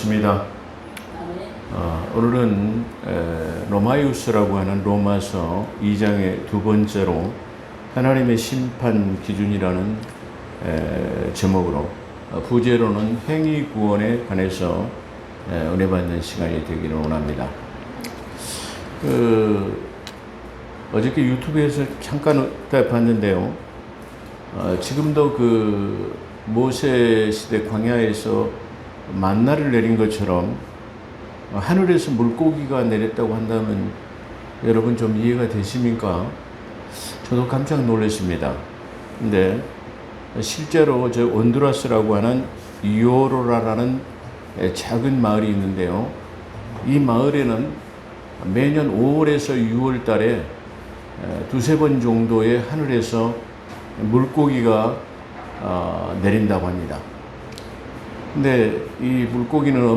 입니다. 오늘은 로마이우스라고 하는 로마서 2장의 두 번째로 하나님의 심판 기준이라는 제목으로 부제로는 행위 구원에 관해서 은혜 받는 시간이 되기를 원합니다. 어저께 유튜브에서 잠깐 봤는데요. 지금도 모세 시대 광야에서 만나를 내린 것처럼 하늘에서 물고기가 내렸다고 한다면 여러분 좀 이해가 되십니까? 저도 깜짝 놀랐습니다. 근데 실제로 저 온두라스라고 하는 이오로라라는 작은 마을이 있는데요. 이 마을에는 매년 5월에서 6월 달에 두세 번 정도의 하늘에서 물고기가 내린다고 합니다. 근데 이 물고기는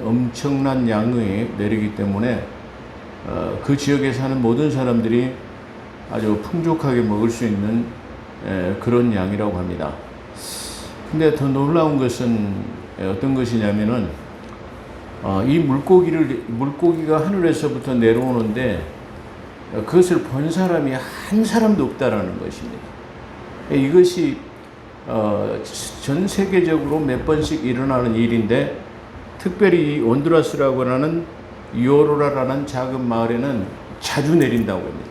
엄청난 양이 내리기 때문에 그 지역에 사는 모든 사람들이 아주 풍족하게 먹을 수 있는 그런 양이라고 합니다. 근데 더 놀라운 것은 어떤 것이냐면은 이 물고기가 하늘에서부터 내려오는데 그것을 본 사람이 한 사람도 없다라는 것입니다. 이것이 전 세계적으로 몇 번씩 일어나는 일인데, 특별히 이 온두라스라고 하는 이오로라라는 작은 마을에는 자주 내린다고 합니다.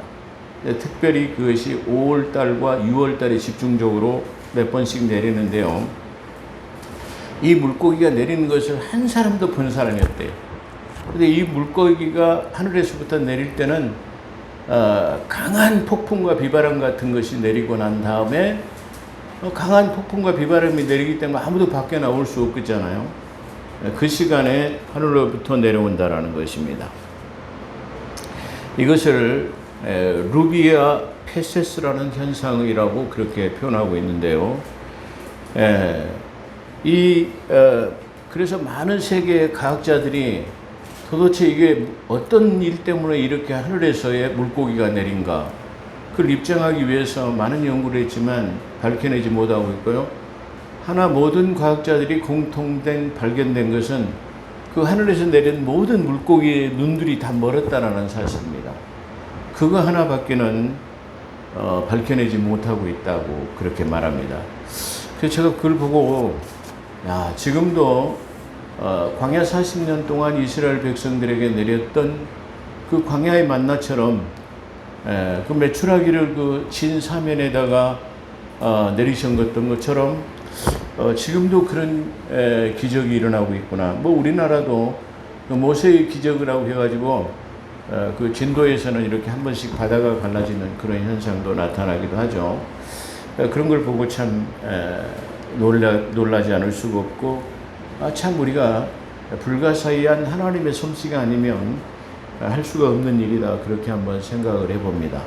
특별히 그것이 5월달과 6월달에 집중적으로 몇 번씩 내리는데요. 이 물고기가 내리는 것을 한 사람도 본 사람이 없대요. 그런데 이 물고기가 하늘에서부터 내릴 때는 강한 폭풍과 비바람 같은 것이 내리고 난 다음에 강한 폭풍과 비바람이 내리기 때문에 아무도 밖에 나올 수 없겠잖아요. 그 시간에 하늘로부터 내려온다라는 것입니다. 이것을 루비아 페세스라는 현상이라고 그렇게 표현하고 있는데요. 그래서 많은 세계의 과학자들이 도대체 이게 어떤 일 때문에 이렇게 하늘에서의 물고기가 내린가, 그걸 입증하기 위해서 많은 연구를 했지만 밝혀내지 못하고 있고요. 모든 과학자들이 발견된 것은 그 하늘에서 내린 모든 물고기의 눈들이 다 멀었다라는 사실입니다. 그거 하나밖에는 밝혀내지 못하고 있다고 그렇게 말합니다. 그래서 제가 그걸 보고 지금도 광야 40년 동안 이스라엘 백성들에게 내렸던 그 광야의 만나처럼 그 메추라기를 그 진 사면에다가 내리셨던 것처럼 지금도 그런 기적이 일어나고 있구나. 우리나라도 그 모세의 기적이라고 해가지고 그 진도에서는 이렇게 한 번씩 바다가 갈라지는 그런 현상도 나타나기도 하죠. 그런 걸 보고 참 놀라지 않을 수가 없고, 참 우리가 불가사의한 하나님의 솜씨가 아니면 할 수가 없는 일이다, 그렇게 한번 생각을 해봅니다.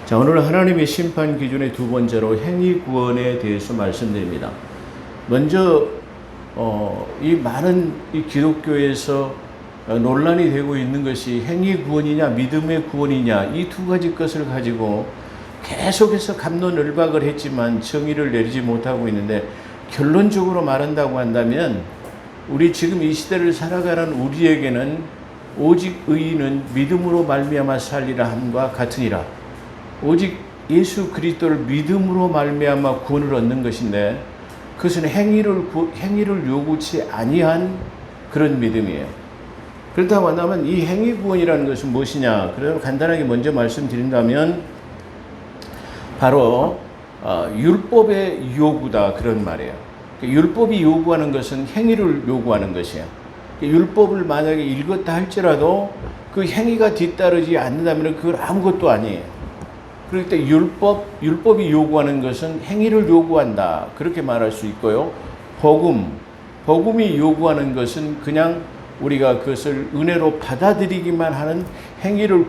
자, 오늘 하나님의 심판 기준의 두 번째로 행위 구원에 대해서 말씀드립니다. 먼저 이 많은 이 기독교에서 논란이 되고 있는 것이 행위 구원이냐 믿음의 구원이냐, 이 두 가지 것을 가지고 계속해서 갑론을박을 했지만 정의를 내리지 못하고 있는데, 결론적으로 말한다고 한다면 우리 지금 이 시대를 살아가는 우리에게는 오직 의인은 믿음으로 말미암아 살리라 함과 같으니라. 오직 예수 그리스도를 믿음으로 말미암아 구원을 얻는 것인데, 그것은 행위를 요구치 아니한 그런 믿음이에요. 그렇다고 한다면 이 행위 구원이라는 것은 무엇이냐? 그래서 간단하게 먼저 말씀드린다면 바로 율법의 요구다, 그런 말이에요. 율법이 요구하는 것은 행위를 요구하는 것이에요. 율법을 만약에 읽었다 할지라도 그 행위가 뒤따르지 않는다면 그건 아무것도 아니에요. 그럴 때 율법이 요구하는 것은 행위를 요구한다, 그렇게 말할 수 있고요. 복음이 요구하는 것은 그냥 우리가 그것을 은혜로 받아들이기만 하는 행위를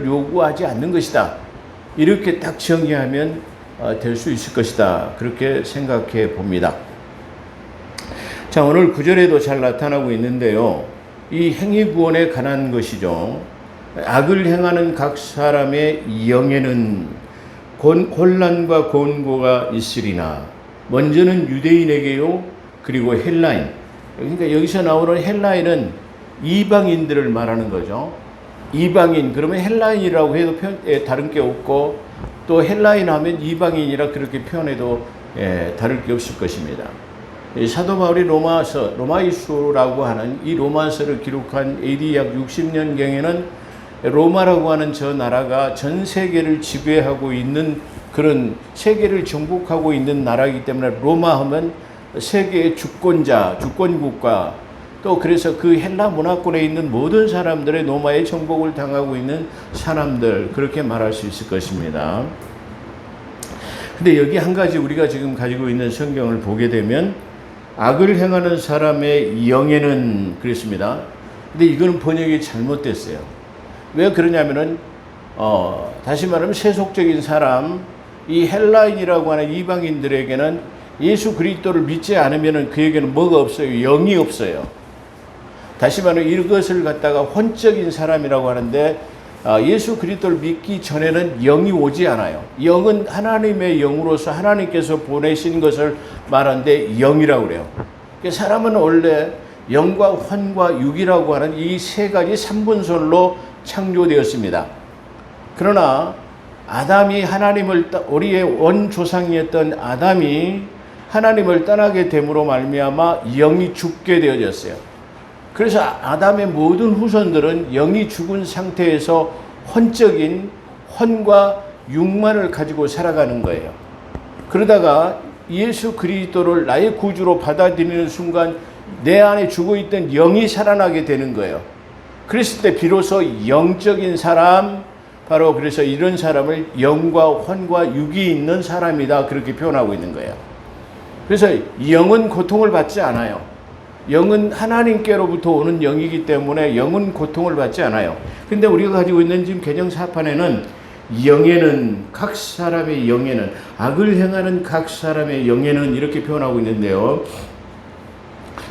요구하지 않는 것이다, 이렇게 딱 정의하면 될 수 있을 것이다, 그렇게 생각해 봅니다. 자, 오늘 9절에도 잘 나타나고 있는데요. 이 행위 구원에 관한 것이죠. 악을 행하는 각 사람의 영에는 혼란과 곤고가 있으리나 먼저는 유대인에게요 그리고 헬라인. 그러니까 여기서 나오는 헬라인은 이방인들을 말하는 거죠. 이방인, 그러면 헬라인이라고 해도 다른 게 없고, 또 헬라인 하면 이방인이라 그렇게 표현해도 다를 게 없을 것입니다. 사도 바울이 로마이수라고 하는 이 로마서를 기록한 AD 약 60년경에는 로마라고 하는 저 나라가 전 세계를 지배하고 있는, 그런 세계를 정복하고 있는 나라이기 때문에 로마 하면 세계의 주권자, 주권국가, 또 그래서 그 헬라 문화권에 있는 모든 사람들의 로마의 정복을 당하고 있는 사람들, 그렇게 말할 수 있을 것입니다. 근데 여기 한 가지 우리가 지금 가지고 있는 성경을 보게 되면 악을 행하는 사람의 영에는 그랬습니다. 근데 이거는 번역이 잘못됐어요. 왜 그러냐면은 다시 말하면 세속적인 사람, 이 헬라인이라고 하는 이방인들에게는 예수 그리스도를 믿지 않으면은 그에게는 뭐가 없어요? 영이 없어요. 다시 말하면 이것을 갖다가 혼적인 사람이라고 하는데, 예수 그리스도를 믿기 전에는 영이 오지 않아요. 영은 하나님의 영으로서 하나님께서 보내신 것을 말하는데 영이라고 그래요. 사람은 원래 영과 혼과 육이라고 하는 이 세 가지 삼분설로 창조되었습니다. 그러나 아담이 우리의 원조상이었던 아담이 하나님을 떠나게 됨으로 말미암아 영이 죽게 되어졌어요. 그래서 아담의 모든 후손들은 영이 죽은 상태에서 혼적인 혼과 육만을 가지고 살아가는 거예요. 그러다가 예수 그리스도를 나의 구주로 받아들이는 순간 내 안에 죽어있던 영이 살아나게 되는 거예요. 그랬을 때 비로소 영적인 사람, 바로 그래서 이런 사람을 영과 혼과 육이 있는 사람이다, 그렇게 표현하고 있는 거예요. 그래서 영은 고통을 받지 않아요. 영은 하나님께로부터 오는 영이기 때문에 영은 고통을 받지 않아요. 근데 우리가 가지고 있는 지금 개정사판에는 영에는, 각 사람의 영에는, 악을 행하는 각 사람의 영에는 이렇게 표현하고 있는데요.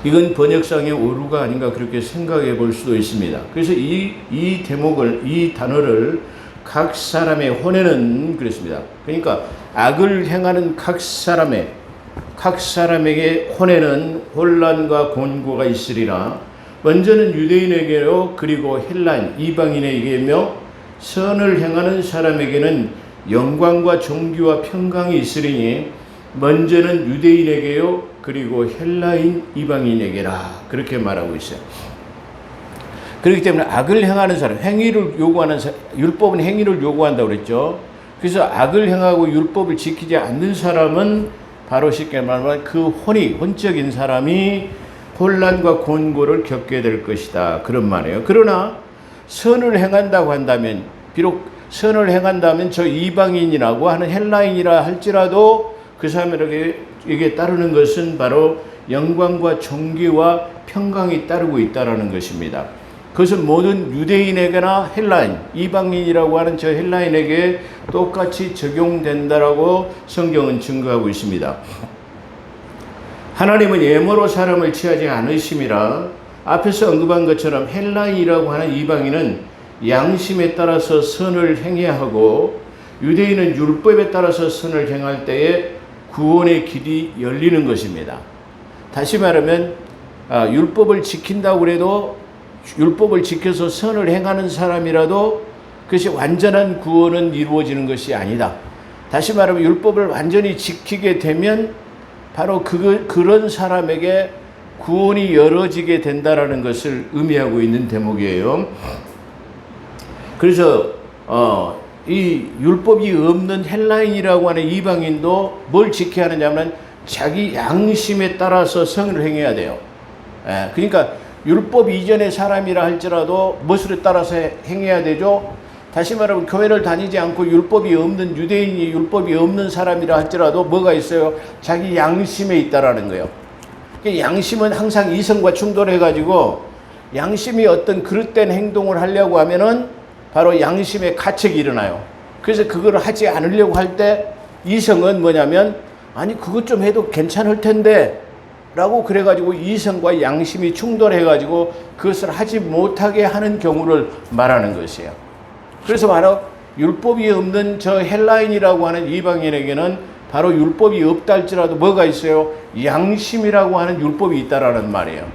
이건 번역상의 오류가 아닌가 그렇게 생각해 볼 수도 있습니다. 그래서 이 대목을, 이 단어를 각 사람의 혼에는 그랬습니다. 그러니까 악을 행하는 각 사람에게 혼에는 혼란과 곤고가 있으리라. 먼저는 유대인에게로, 그리고 헬라인, 이방인에게며 선을 행하는 사람에게는 영광과 존귀와 평강이 있으리니 먼저는 유대인에게요, 그리고 헬라인, 이방인에게라, 그렇게 말하고 있어요. 그렇기 때문에 악을 행하는 사람, 행위를 요구하는 사람, 율법은 행위를 요구한다고 그랬죠. 그래서 악을 행하고 율법을 지키지 않는 사람은 바로 쉽게 말하면 그 혼적인 사람이 혼란과 곤고를 겪게 될 것이다, 그런 말이에요. 그러나 선을 행한다고 한다면, 비록 선을 행한다면 저 이방인이라고 하는 헬라인이라 할지라도 그 사람에게 따르는 것은 바로 영광과 존귀와 평강이 따르고 있다는 것입니다. 그것은 모든 유대인에게나 헬라인, 이방인이라고 하는 저 헬라인에게 똑같이 적용된다라고 성경은 증거하고 있습니다. 하나님은 예모로 사람을 취하지 않으심이라. 앞에서 언급한 것처럼 헬라인이라고 하는 이방인은 양심에 따라서 선을 행해야 하고, 유대인은 율법에 따라서 선을 행할 때에 구원의 길이 열리는 것입니다. 다시 말하면 율법을 지킨다고 해도, 율법을 지켜서 선을 행하는 사람이라도 그것이 완전한 구원은 이루어지는 것이 아니다. 다시 말하면 율법을 완전히 지키게 되면 바로 그런 사람에게 구원이 열어지게 된다라는 것을 의미하고 있는 대목이에요. 그래서 이 율법이 없는 헬라인이라고 하는 이방인도 뭘 지켜야 하느냐면 자기 양심에 따라서 선을 행해야 돼요. 그러니까 율법 이전의 사람이라 할지라도 무엇을 따라서 행해야 되죠? 다시 말하면 교회를 다니지 않고 율법이 없는 유대인이 율법이 없는 사람이라 할지라도 뭐가 있어요? 자기 양심에 있다라는 거예요. 양심은 항상 이성과 충돌해가지고 양심이 어떤 그릇된 행동을 하려고 하면은 바로 양심의 가책이 일어나요. 그래서 그걸 하지 않으려고 할 때 이성은 뭐냐면, 아니 그것 좀 해도 괜찮을 텐데 라고 그래가지고 이성과 양심이 충돌해가지고 그것을 하지 못하게 하는 경우를 말하는 것이에요. 그래서 바로 율법이 없는 저 헬라인이라고 하는 이방인에게는 바로 율법이 없다 할지라도 뭐가 있어요? 양심이라고 하는 율법이 있다라는 말이에요.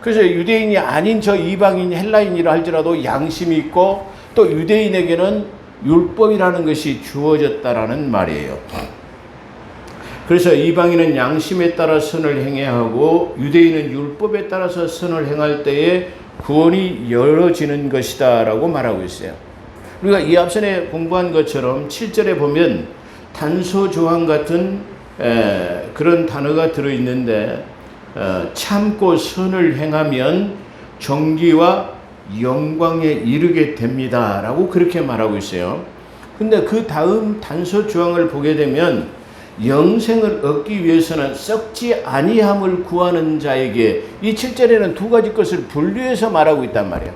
그래서 유대인이 아닌 저 이방인 헬라인이라 할지라도 양심이 있고 또 유대인에게는 율법이라는 것이 주어졌다라는 말이에요. 그래서 이방인은 양심에 따라 선을 행해야 하고 유대인은 율법에 따라서 선을 행할 때에 구원이 열어지는 것이다 라고 말하고 있어요. 우리가 이 앞선에 공부한 것처럼 7절에 보면 단서조항 같은 그런 단어가 들어있는데 참고 선을 행하면 정기와 영광에 이르게 됩니다 라고 그렇게 말하고 있어요. 근데 그 다음 단서조항을 보게 되면 영생을 얻기 위해서는 썩지 아니함을 구하는 자에게, 이 7절에는 두 가지 것을 분류해서 말하고 있단 말이에요.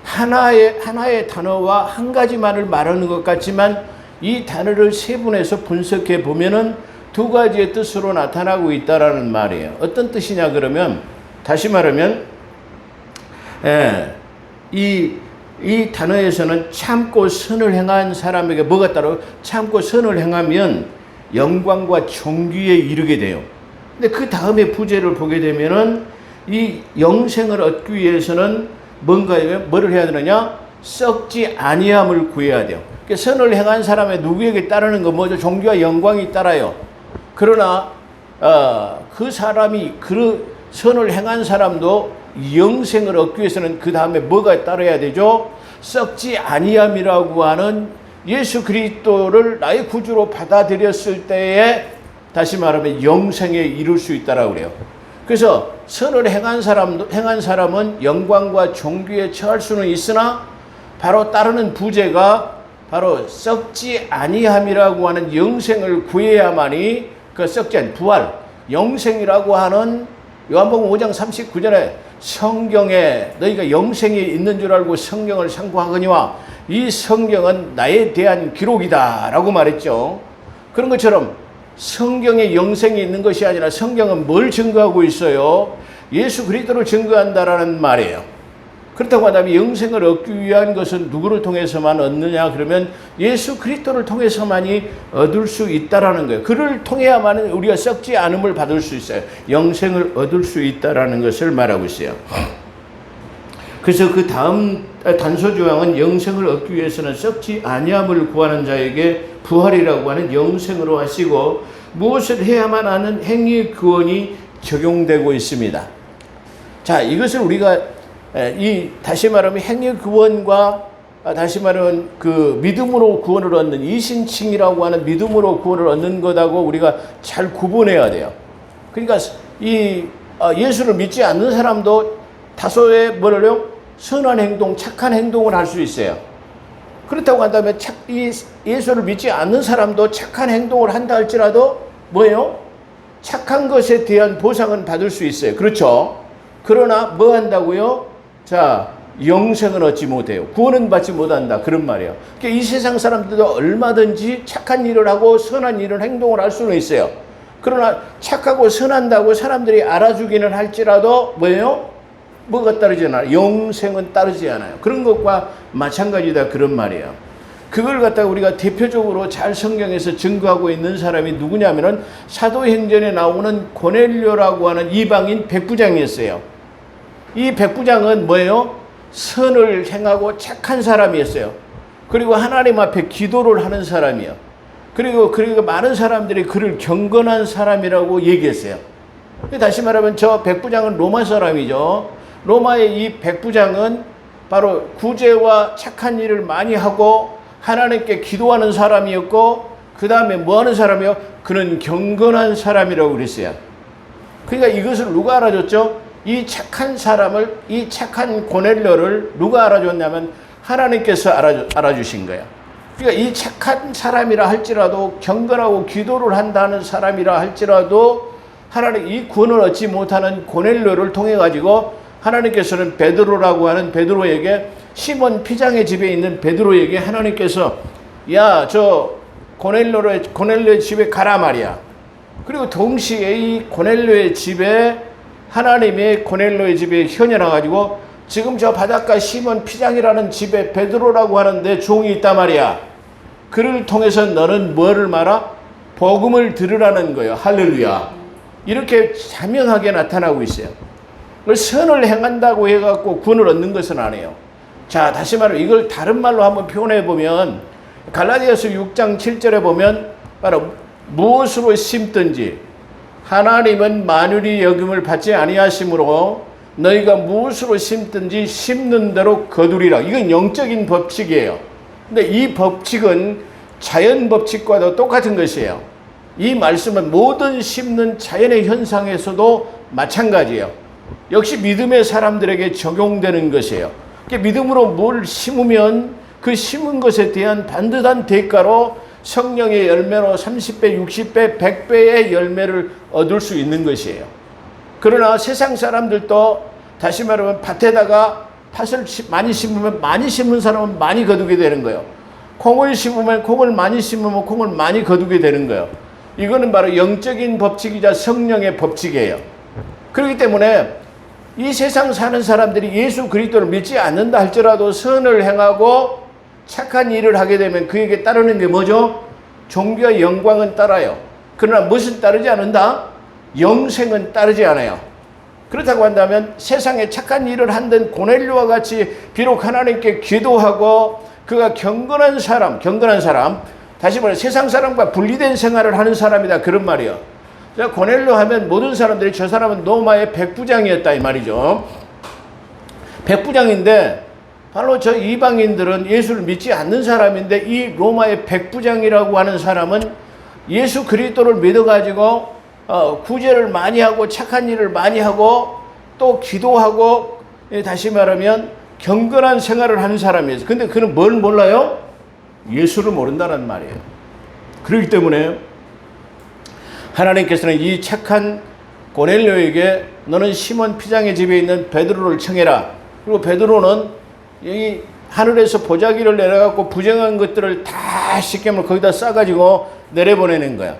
하나의 단어와 한 가지만을 말하는 것 같지만 이 단어를 세분해서 분석해 보면은 두 가지의 뜻으로 나타나고 있다라는 말이에요. 어떤 뜻이냐 그러면, 다시 말하면 이 단어에서는 참고 선을 행한 사람에게 뭐가 따로, 참고 선을 행하면 영광과 존귀에 이르게 돼요. 근데 그 다음에 부제를 보게 되면은 이 영생을 얻기 위해서는 뭐를 해야 되느냐? 썩지 아니함을 구해야 돼요. 그러니까 선을 행한 사람의 누구에게 따르는 거 뭐죠? 존귀와 영광이 따라요. 그러나 그 사람이 그 선을 행한 사람도 영생을 얻기 위해서는 그 다음에 뭐가 따라야 되죠? 썩지 아니함이라고 하는 예수 그리스도를 나의 구주로 받아들였을 때에 다시 말하면 영생에 이룰 수 있다라고 그래요. 그래서 선을 행한 사람은 영광과 존귀에 처할 수는 있으나 바로 따르는 부제가 바로 썩지 아니함이라고 하는 영생을 구해야만이 그 썩지 아니 부활 영생이라고 하는 요한복음 5장 39절에 성경에 너희가 영생이 있는 줄 알고 성경을 상고하거니와 이 성경은 나에 대한 기록이다 라고 말했죠. 그런 것처럼 성경에 영생이 있는 것이 아니라 성경은 뭘 증거하고 있어요? 예수 그리스도를 증거한다라는 말이에요. 그렇다고 한다면 영생을 얻기 위한 것은 누구를 통해서만 얻느냐 그러면 예수 그리스도를 통해서만이 얻을 수 있다라는 거예요. 그를 통해야만 우리가 썩지 않음을 받을 수 있어요. 영생을 얻을 수 있다라는 것을 말하고 있어요. 그래서 그 다음 단서조항은 영생을 얻기 위해서는 썩지 아니함을 구하는 자에게 부활이라고 하는 영생으로 하시고 무엇을 해야만 하는 행위의 구원이 적용되고 있습니다. 자, 이것을 우리가 다시 말하면 행위 구원과 다시 말하면 그 믿음으로 구원을 얻는 이신칭이라고 하는 믿음으로 구원을 얻는 것하고 우리가 잘 구분해야 돼요. 그러니까 예수를 믿지 않는 사람도 다소의 선한 행동, 착한 행동을 할 수 있어요. 그렇다고 한다면 이 예수를 믿지 않는 사람도 착한 행동을 한다 할지라도 착한 것에 대한 보상은 받을 수 있어요. 그렇죠? 그러나 뭐 한다고요? 자, 영생은 얻지 못해요. 구원은 받지 못한다. 그런 말이에요. 그러니까 이 세상 사람들도 얼마든지 착한 일을 하고 선한 일을 행동을 할 수는 있어요. 그러나 착하고 선한다고 사람들이 알아주기는 할지라도 뭐가 따르지 않아요? 영생은 따르지 않아요. 그런 것과 마찬가지다. 그런 말이에요. 그걸 갖다가 우리가 대표적으로 잘 성경에서 증거하고 있는 사람이 누구냐면은 사도행전에 나오는 고넬료라고 하는 이방인 백부장이었어요. 이 백부장은 선을 행하고 착한 사람이었어요. 그리고 하나님 앞에 기도를 하는 사람이에요. 그리고 많은 사람들이 그를 경건한 사람이라고 얘기했어요. 다시 말하면 저 백부장은 로마 사람이죠. 로마의 이 백부장은 바로 구제와 착한 일을 많이 하고 하나님께 기도하는 사람이었고 그 다음에 뭐 하는 사람이요? 그는 경건한 사람이라고 그랬어요. 그러니까 이것을 누가 알아줬죠? 이 착한 사람을, 이 착한 고넬료를 누가 알아줬냐면 하나님께서 알아주신 거예요. 그러니까 이 착한 사람이라 할지라도 경건하고 기도를 한다는 사람이라 할지라도 하나님 이 구원을 얻지 못하는 고넬료를 통해 가지고 하나님께서는 베드로라고 하는 베드로에게 시몬 피장의 집에 있는 베드로에게 하나님께서 야, 저 고넬료의 집에 가라 말이야. 그리고 동시에 이 고넬료의 집에 하나님의 고넬료의 집에 현현해 가지고 지금 저 바닷가 시몬 피장이라는 집에 베드로라고 하는 내 종이 있단 말이야. 그를 통해서 너는 뭐를 말아? 복음을 들으라는 거예요. 할렐루야. 이렇게 자명하게 나타나고 있어요. 선을 행한다고 해갖고 구원을 얻는 것은 아니에요. 자, 다시 말해 이걸 다른 말로 한번 표현해 보면 갈라디아서 6장 7절에 보면 바로 무엇으로 심든지 하나님은 만유리 여김을 받지 아니하심으로 너희가 무엇으로 심든지 심는 대로 거두리라. 이건 영적인 법칙이에요. 근데 이 법칙은 자연 법칙과도 똑같은 것이에요. 이 말씀은 모든 심는 자연의 현상에서도 마찬가지예요. 역시 믿음의 사람들에게 적용되는 것이에요. 믿음으로 뭘 심으면 그 심은 것에 대한 반듯한 대가로 성령의 열매로 30배, 60배, 100배의 열매를 얻을 수 있는 것이에요. 그러나 세상 사람들도 다시 말하면 밭에다가 팥을 많이 심으면 많이 심은 사람은 많이 거두게 되는 거예요. 콩을 심으면 콩을 많이 심으면 콩을 많이 거두게 되는 거예요. 이거는 바로 영적인 법칙이자 성령의 법칙이에요. 그렇기 때문에 이 세상 사는 사람들이 예수 그리스도를 믿지 않는다 할지라도 선을 행하고 착한 일을 하게 되면 그에게 따르는 게 뭐죠? 종교와 영광은 따라요. 그러나 무엇은 따르지 않는다? 영생은 따르지 않아요. 그렇다고 한다면 세상에 착한 일을 한든 고넬료와 같이 비록 하나님께 기도하고 그가 경건한 사람, 다시 말해 세상 사람과 분리된 생활을 하는 사람이다, 그런 말이에요. 고넬료 하면 모든 사람들이 저 사람은 로마의 백부장이었다 이 말이죠. 백부장인데 바로 저 이방인들은 예수를 믿지 않는 사람인데 이 로마의 백부장이라고 하는 사람은 예수 그리스도를 믿어가지고 구제를 많이 하고 착한 일을 많이 하고 또 기도하고 다시 말하면 경건한 생활을 하는 사람이에요. 근데 그는 뭘 몰라요? 예수를 모른다는 말이에요. 그렇기 때문에 하나님께서는 이 착한 고넬료에게 너는 시몬 피장의 집에 있는 베드로를 청해라. 그리고 베드로는 여기 하늘에서 보자기를 내려갖고 부정한 것들을 다 씻김을 거기다 싸가지고 내려보내는 거야.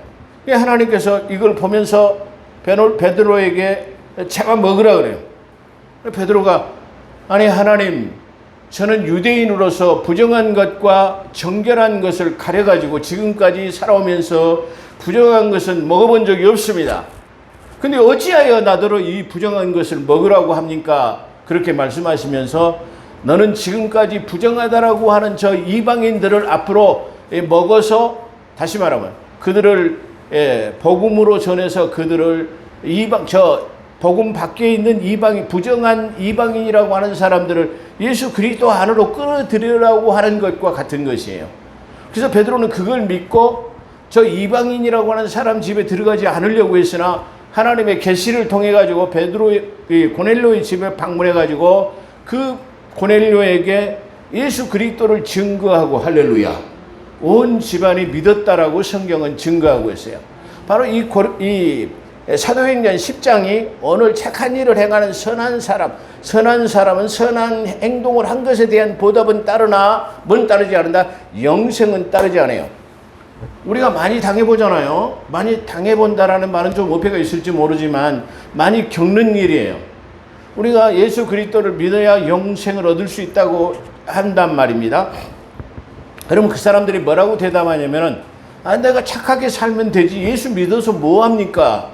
하나님께서 이걸 보면서 베드로에게 제가 먹으라 그래요. 베드로가 아니 하나님, 저는 유대인으로서 부정한 것과 정결한 것을 가려가지고 지금까지 살아오면서 부정한 것은 먹어본 적이 없습니다. 근데 어찌하여 나더러 이 부정한 것을 먹으라고 합니까? 그렇게 말씀하시면서 너는 지금까지 부정하다라고 하는 저 이방인들을 앞으로 먹어서 다시 말하면 그들을 복음으로 전해서 그들을 복음 밖에 있는 이방인, 부정한 이방인이라고 하는 사람들을 예수 그리스도 안으로 끌어들이려고 하는 것과 같은 것이에요. 그래서 베드로는 그걸 믿고 저 이방인이라고 하는 사람 집에 들어가지 않으려고 했으나 하나님의 계시를 통해 가지고 고넬료의 집에 방문해 가지고 그 고넬료에게 예수 그리스도를 증거하고 할렐루야 온 집안이 믿었다라고 성경은 증거하고 있어요. 바로 이 사도행전 10장이 오늘 착한 일을 행하는 선한 사람은 선한 행동을 한 것에 대한 보답은 따르나 뭔 따르지 않는다? 영생은 따르지 않아요. 우리가 많이 당해보잖아요. 많이 당해본다라는 말은 좀 어폐가 있을지 모르지만 많이 겪는 일이에요. 우리가 예수 그리스도를 믿어야 영생을 얻을 수 있다고 한단 말입니다. 그러면 그 사람들이 뭐라고 대답하냐면은 내가 착하게 살면 되지 예수 믿어서 뭐합니까?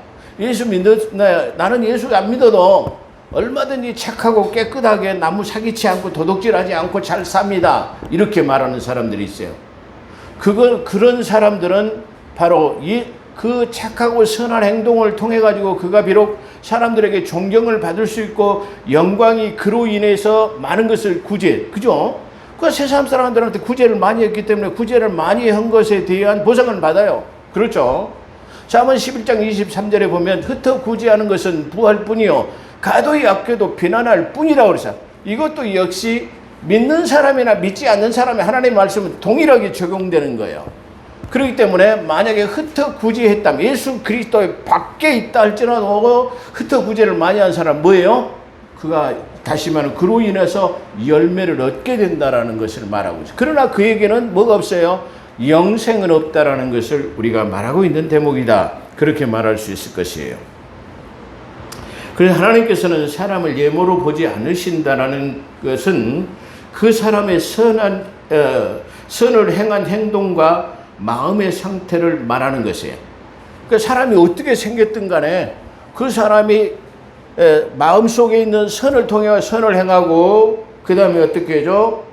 나는 예수 안 믿어도 얼마든지 착하고 깨끗하게 나무 사기치 않고 도둑질하지 않고 잘 삽니다. 이렇게 말하는 사람들이 있어요. 그런 사람들은 바로 그 착하고 선한 행동을 통해 가지고 그가 비록 사람들에게 존경을 받을 수 있고 영광이 그로 인해서 많은 것을 그죠? 그 세상 사람들한테 구제를 많이 했기 때문에 구제를 많이 한 것에 대한 보상을 받아요. 그렇죠? 잠언 11장 23절에 보면 흩어 구제하는 것은 부할 뿐이요 가도히 아껴도 비난할 뿐이라고 그랬어요. 이것도 역시 믿는 사람이나 믿지 않는 사람의 하나님의 말씀은 동일하게 적용되는 거예요. 그렇기 때문에 만약에 흩어 구제했다면 예수 그리스도의 밖에 있다 할지라도 흩어 구제를 많이 한 사람 뭐예요? 그가 다시 말하면 그로 인해서 열매를 얻게 된다라는 것을 말하고 있어요. 그러나 그에게는 뭐가 없어요? 영생은 없다라는 것을 우리가 말하고 있는 대목이다. 그렇게 말할 수 있을 것이에요. 그래서 하나님께서는 사람을 예모로 보지 않으신다라는 것은 그 사람의 선을 행한 행동과 마음의 상태를 말하는 것이에요. 그 사람이 어떻게 생겼든 간에 그 사람이 마음속에 있는 선을 통해 선을 행하고 그 다음에 어떻게 해죠?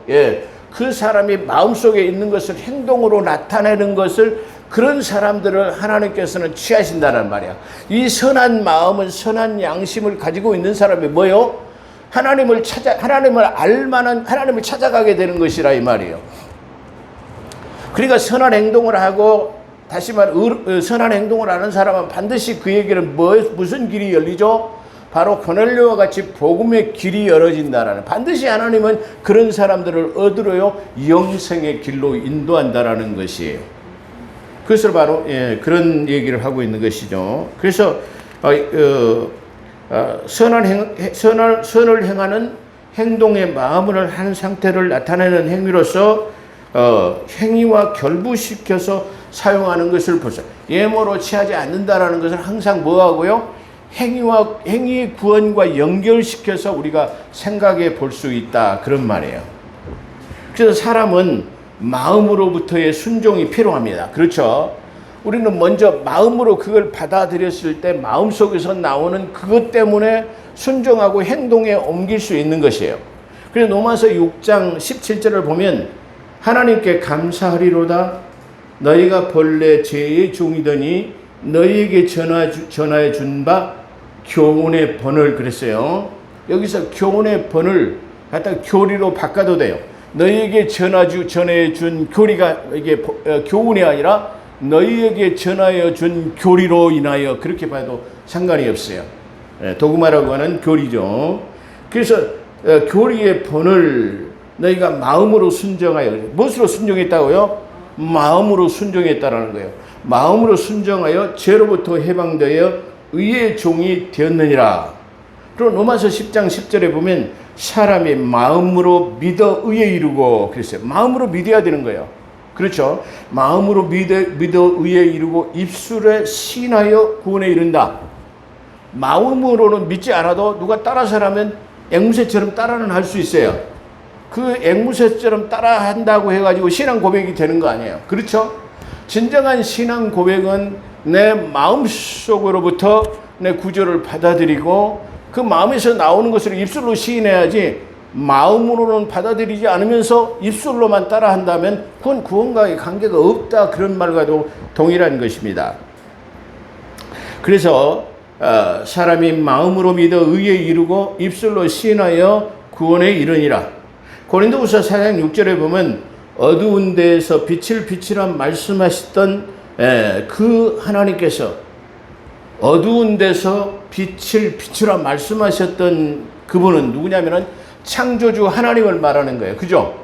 그 사람이 마음속에 있는 것을 행동으로 나타내는 것을 그런 사람들을 하나님께서는 취하신다는 말이야. 이 선한 마음은 선한 양심을 가지고 있는 사람이 뭐요? 하나님을 알만한 하나님을 찾아가게 되는 것이라 이 말이에요. 그러니까 선한 행동을 하고 다시 선한 행동을 하는 사람은 반드시 그에게는 무슨 길이 열리죠? 바로 고넬료와 같이 복음의 길이 열어진다라는, 반드시 하나님은 그런 사람들을 얻으러요 영생의 길로 인도한다라는 것이에요. 그것을 바로 그런 얘기를 하고 있는 것이죠. 그래서 선을 행하는 행동의 마음을 한 상태를 나타내는 행위로서 행위와 결부시켜서 사용하는 것을 보세요. 예모로 취하지 않는다라는 것을 항상 뭐하고요? 행위의 구원과 연결시켜서 우리가 생각해 볼 수 있다, 그런 말이에요. 그래서 사람은 마음으로부터의 순종이 필요합니다. 그렇죠? 우리는 먼저 마음으로 그걸 받아들였을 때 마음속에서 나오는 그것 때문에 순종하고 행동에 옮길 수 있는 것이에요. 그래서 로마서 6장 17절을 보면 하나님께 감사하리로다 너희가 본래 죄의 종이더니 너희에게 전하여 준 바 교훈의 번을, 그랬어요. 여기서 교훈의 번을 갖다 교리로 바꿔도 돼요. 너희에게 전해 준 교리가 이게 교훈이 아니라 너희에게 전하여 준 교리로 인하여, 그렇게 봐도 상관이 없어요. 도구마라고 하는 교리죠. 그래서 교리의 번을 너희가 마음으로 순종하여, 무엇으로 순종했다고요? 마음으로 순종했다라는 거예요. 마음으로 순종하여 죄로부터 해방되어 의의 종이 되었느니라. 그리고 로마서 10장 10절에 보면 사람이 마음으로 믿어 의에 이르고 그랬어요. 마음으로 믿어야 되는 거예요. 그렇죠? 마음으로 믿어 의에 이르고 입술에 시인하여 구원에 이른다. 마음으로는 믿지 않아도 누가 따라서 하면 앵무새처럼 따라는 할 수 있어요. 그 앵무새처럼 따라 한다고 해가지고 신앙 고백이 되는 거 아니에요. 그렇죠? 진정한 신앙 고백은 내 마음속으로부터 내 구조를 받아들이고 그 마음에서 나오는 것을 입술로 시인해야지, 마음으로는 받아들이지 않으면서 입술로만 따라 한다면 그건 구원과의 관계가 없다, 그런 말과도 동일한 것입니다. 그래서 사람이 마음으로 믿어 의에 이르고 입술로 시인하여 구원에 이르니라. 고린도후서 4장 6절에 보면 어두운 데에서 빛을 비치라 말씀하셨던 그 하나님께서 어두운 데서 빛을 비추라 말씀하셨던 그분은 누구냐면은 창조주 하나님을 말하는 거예요. 그죠?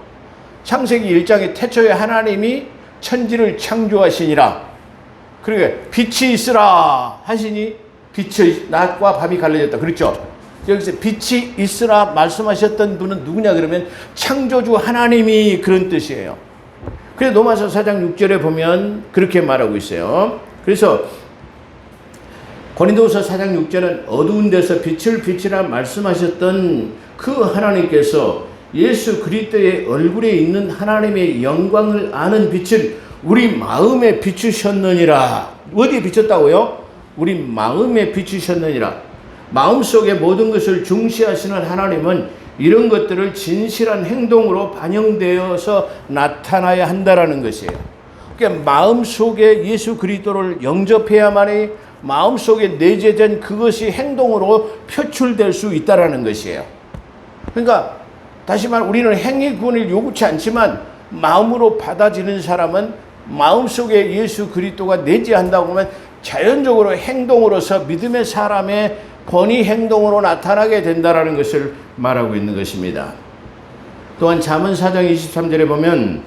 창세기 1장에 태초에 하나님이 천지를 창조하시니라. 그러니까 빛이 있으라 하시니 빛의 낮과 밤이 갈라졌다. 그렇죠? 여기서 빛이 있으라 말씀하셨던 분은 누구냐 그러면 창조주 하나님이 그런 뜻이에요. 그래서 로마서 4장 6절에 보면 그렇게 말하고 있어요. 그래서 고린도후서 4장 6절은 어두운 데서 빛을 비치라 말씀하셨던 그 하나님께서 예수 그리스도의 얼굴에 있는 하나님의 영광을 아는 빛을 우리 마음에 비추셨느니라. 어디에 비쳤다고요? 우리 마음에 비추셨느니라. 마음속의 모든 것을 중시하시는 하나님은 이런 것들을 진실한 행동으로 반영되어서 나타나야 한다라는 것이에요. 그러니까 마음속에 예수 그리스도를 영접해야만이 마음속에 내재된 그것이 행동으로 표출될 수 있다라는 것이에요. 그러니까 다시 말해 우리는 행위 구원을 요구치 않지만 마음으로 받아지는 사람은 마음속에 예수 그리스도가 내재한다고 하면 자연적으로 행동으로서 믿음의 사람의 본의 행동으로 나타나게 된다라는 것을 말하고 있는 것입니다. 또한 잠언 4장 23절에 보면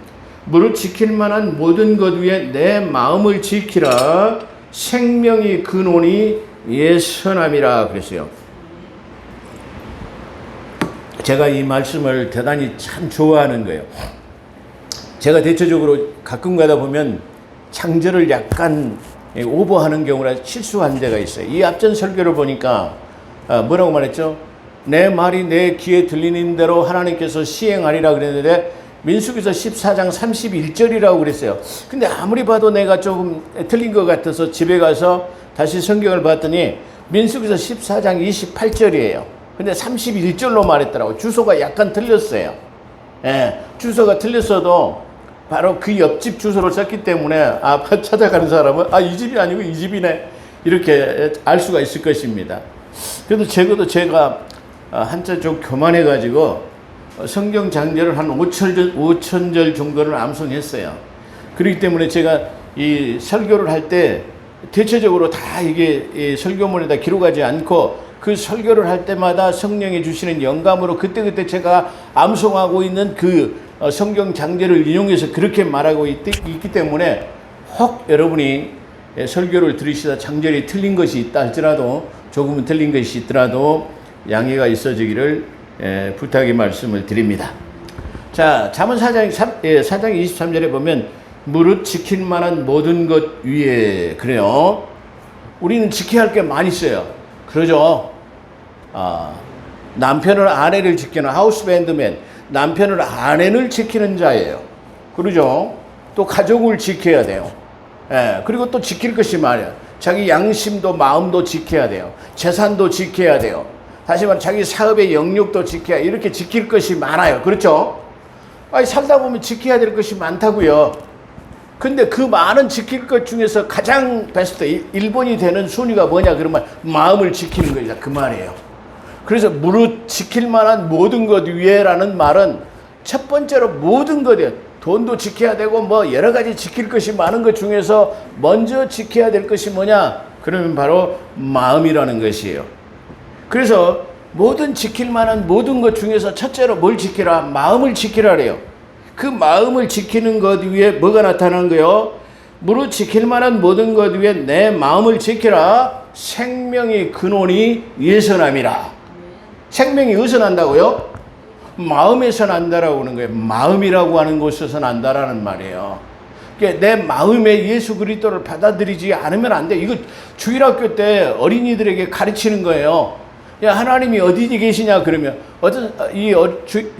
무릇 지킬 만한 모든 것 위에 내 마음을 지키라 생명이 근원이 예선함이라 그랬어요. 제가 이 말씀을 대단히 참 좋아하는 거예요. 제가 대체적으로 가끔 가다 보면 창절을 약간 오버하는 경우라 실수한 데가 있어요. 이 앞전 설교를 보니까 뭐라고 말했죠? 내 말이 내 귀에 들리는 대로 하나님께서 시행하리라 그랬는데 민수기서 14장 31절이라고 그랬어요. 근데 아무리 봐도 내가 조금 틀린 것 같아서 집에 가서 다시 성경을 봤더니 민수기서 14장 28절이에요. 근데 31절로 말했더라고요. 주소가 약간 틀렸어요. 예, 주소가 틀렸어도 바로 그 옆집 주소를 썼기 때문에 찾아가는 사람은 이 집이 아니고 이 집이네 이렇게 알 수가 있을 것입니다. 그래도 적어도 제가 한자 좀 교만해가지고 성경 장제를 한 5,000절 정도를 암송했어요. 그렇기 때문에 제가 이 설교를 할 때 대체적으로 다 이게 설교문에다 기록하지 않고 그 설교를 할 때마다 성령이 주시는 영감으로 그때그때 제가 암송하고 있는 그 성경 장제를 인용해서 그렇게 말하고 있기 때문에 혹 여러분이 설교를 들으시다 장절이 틀린 것이 있다 할지라도 조금은 틀린 것이 있더라도 양해가 있어지기를 부탁의 말씀을 드립니다. 자, 잠언 4장 23절에 보면 무릇 지킬 만한 모든 것 위에 그래요. 우리는 지켜야 할 게 많이 있어요. 그러죠. 남편을 아내를 지키는 하우스밴드맨, 남편을 아내를 지키는 자예요. 그러죠. 또 가족을 지켜야 돼요. 그리고 또 지킬 것이 많아요. 자기 양심도 마음도 지켜야 돼요. 재산도 지켜야 돼요. 다시 말해 자기 사업의 영역도 지켜야 이렇게 지킬 것이 많아요. 그렇죠? 살다 보면 지켜야 될 것이 많다고요. 근데 그 많은 지킬 것 중에서 가장 베스트 1번이 되는 순위가 뭐냐 그러면 마음을 지키는 거죠. 그 말이에요. 그래서 무릇 지킬 만한 모든 것 위에라는 말은 첫 번째로 모든 것이에요. 돈도 지켜야 되고 뭐 여러 가지 지킬 것이 많은 것 중에서 먼저 지켜야 될 것이 뭐냐? 그러면 바로 마음이라는 것이에요. 그래서 모든 지킬 만한 모든 것 중에서 첫째로 뭘 지키라? 마음을 지키라래요. 그 마음을 지키는 것 위에 뭐가 나타나는 거예요? 무릇 지킬 만한 모든 것 위에 내 마음을 지키라. 생명의 근원이 예선함이라. 생명이 어디서 난다고요? 마음에서 난다라고 하는 거예요. 마음이라고 하는 곳에서 난다라는 말이에요. 그러니까 내 마음에 예수 그리스도를 받아들이지 않으면 안 돼. 이거 주일학교 때 어린이들에게 가르치는 거예요. 야, 하나님이 어디 계시냐 그러면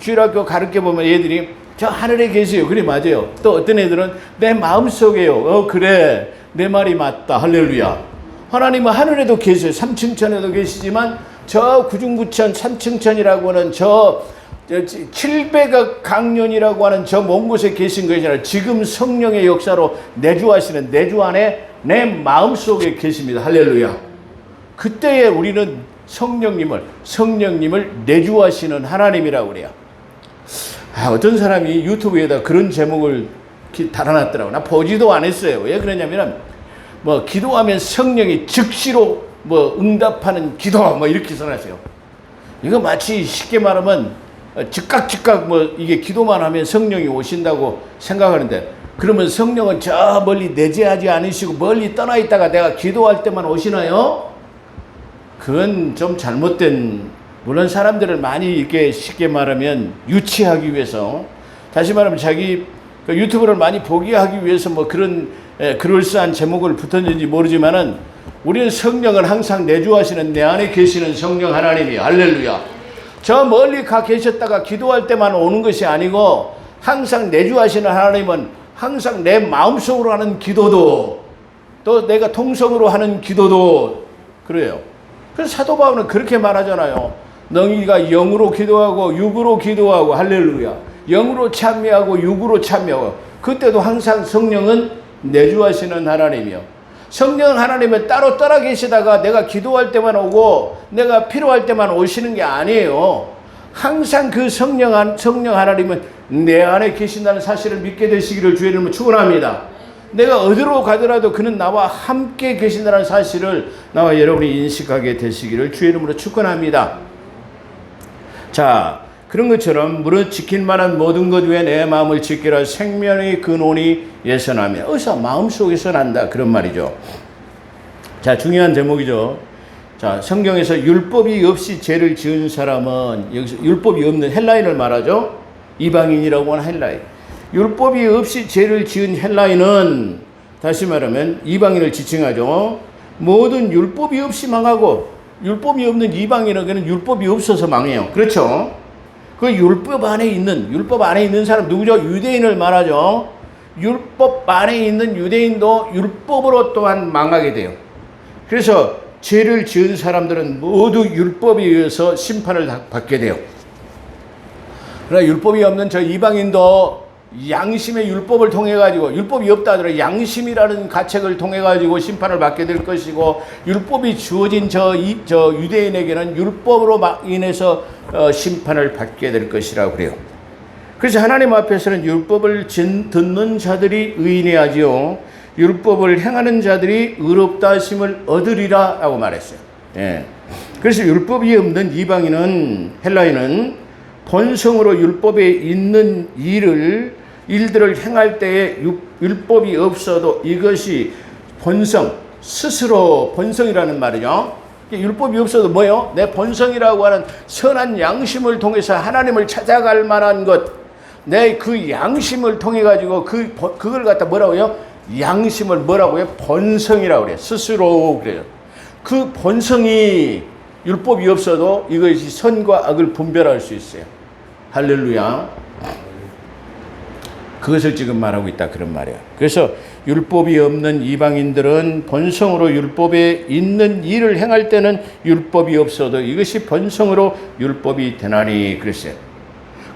주일학교 가르쳐 보면 얘들이 저 하늘에 계세요. 그래 맞아요. 또 어떤 애들은 내 마음속에요. 그래 내 말이 맞다. 할렐루야. 하나님은 하늘에도 계세요. 삼층천에도 계시지만 저 구중구천 삼층천이라고 하는 저 700억 강년이라고 하는 저 먼 곳에 계신 것이잖아요. 지금 성령의 역사로 내주하시는 내주 안에 내 마음속에 계십니다. 할렐루야. 그때에 우리는 성령님을 내주하시는 하나님이라고 그래요. 어떤 사람이 유튜브에다 그런 제목을 달아놨더라고. 나 보지도 안 했어요. 왜 그러냐면 기도하면 성령이 즉시로 응답하는 기도 이렇게 써놨어요. 이거 마치 쉽게 말하면 즉각 이게 기도만 하면 성령이 오신다고 생각하는데 그러면 성령은 저 멀리 내재하지 않으시고 멀리 떠나 있다가 내가 기도할 때만 오시나요? 그건 좀 잘못된, 물론 사람들을 많이 이렇게 쉽게 말하면 유치하기 위해서, 다시 말하면 자기 유튜브를 많이 보게 하기 위해서 그런 그럴싸한 제목을 붙였는지 모르지만은 우리는 성령을 항상 내주하시는 내 안에 계시는 성령 하나님이 할렐루야. 저 멀리 가 계셨다가 기도할 때만 오는 것이 아니고 항상 내주하시는 하나님은 항상 내 마음속으로 하는 기도도 또 내가 통성으로 하는 기도도 그래요. 그래서 사도 바울은 그렇게 말하잖아요. 너희가 영으로 기도하고 육으로 기도하고 할렐루야. 영으로 참여하고 육으로 참여하고 그때도 항상 성령은 내주하시는 하나님이요. 성령 하나님은 따로 떠나 계시다가 내가 기도할 때만 오고 내가 필요할 때만 오시는 게 아니에요. 항상 그 성령 하나님은 내 안에 계신다는 사실을 믿게 되시기를 주의 이름으로 축원합니다. 내가 어디로 가더라도 그는 나와 함께 계신다는 사실을 나와 여러분이 인식하게 되시기를 주의 이름으로 축원합니다. 자, 그런 것처럼 무릇 지킬 만한 모든 것 위에 내 마음을 지키라. 생명의 근원이 예선하며. 어디서 마음속에서 난다 그런 말이죠. 자, 중요한 제목이죠. 자, 성경에서 율법이 없이 죄를 지은 사람은, 여기서 율법이 없는 헬라인을 말하죠. 이방인이라고 하는 헬라인. 율법이 없이 죄를 지은 헬라인은 다시 말하면 이방인을 지칭하죠. 모든 율법이 없이 망하고 율법이 없는 이방인에게는 율법이 없어서 망해요. 그렇죠? 그 율법 안에 있는 사람 누구죠? 유대인을 말하죠. 율법 안에 있는 유대인도 율법으로 또한 망하게 돼요. 그래서 죄를 지은 사람들은 모두 율법에 의해서 심판을 받게 돼요. 그러나 율법이 없는 저 이방인도 양심의 율법을 통해 가지고, 율법이 없다 하더라도 양심이라는 가책을 통해 가지고 심판을 받게 될 것이고, 율법이 주어진 저 유대인에게는 율법으로 인해서 심판을 받게 될 것이라고 그래요. 그래서 하나님 앞에서는 율법을 듣는 자들이 의인이 하지요, 율법을 행하는 자들이 의롭다 하심을 얻으리라 라고 말했어요. 예. 그래서 율법이 없는 이방인은, 헬라인은 본성으로 율법에 있는 일들을 행할 때에 율법이 없어도 이것이 스스로 본성이라는 말이죠. 율법이 없어도 뭐예요? 내 본성이라고 하는 선한 양심을 통해서 하나님을 찾아갈 만한 것, 내 그 양심을 통해 가지고 그걸 갖다 뭐라고요? 양심을 뭐라고요? 본성이라고 그래요. 스스로 그래요. 그 본성이 율법이 없어도 이것이 선과 악을 분별할 수 있어요. 할렐루야. 그것을 지금 말하고 있다 그런 말이에요. 그래서 율법이 없는 이방인들은 본성으로 율법에 있는 일을 행할 때는 율법이 없어도 이것이 본성으로 율법이 되나니 그랬어요.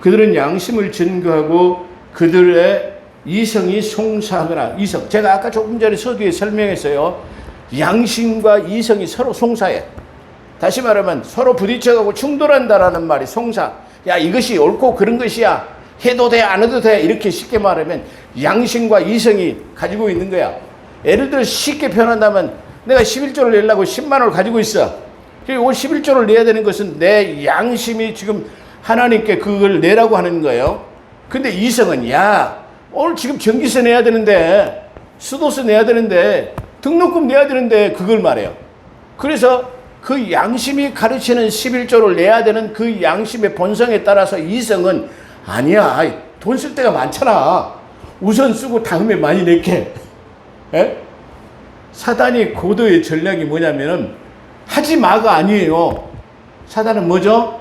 그들은 양심을 증거하고 그들의 이성이 송사하거나, 이성, 제가 아까 조금 전에 서두에 설명했어요. 양심과 이성이 서로 송사해. 다시 말하면 서로 부딪혀가고 충돌한다라는 말이 송사. 야, 이것이 옳고 그런 것이야, 해도 돼 안 해도 돼, 이렇게 쉽게 말하면 양심과 이성이 가지고 있는 거야. 예를 들어 쉽게 표현한다면, 내가 11조를 내려고 10만 원을 가지고 있어. 그리고 11조를 내야 되는 것은 내 양심이 지금 하나님께 그걸 내라고 하는 거예요. 근데 이성은, 야, 오늘 지금 전기세 내야 되는데, 수도세 내야 되는데, 등록금 내야 되는데, 그걸 말해요. 그래서 그 양심이 가르치는 11조를 내야 되는 그 양심의 본성에 따라서 이성은, 아니야, 돈 쓸 때가 많잖아, 우선 쓰고 다음에 많이 낼게. 에? 사단이 고도의 전략이 뭐냐면은 하지 마가 아니에요. 사단은 뭐죠?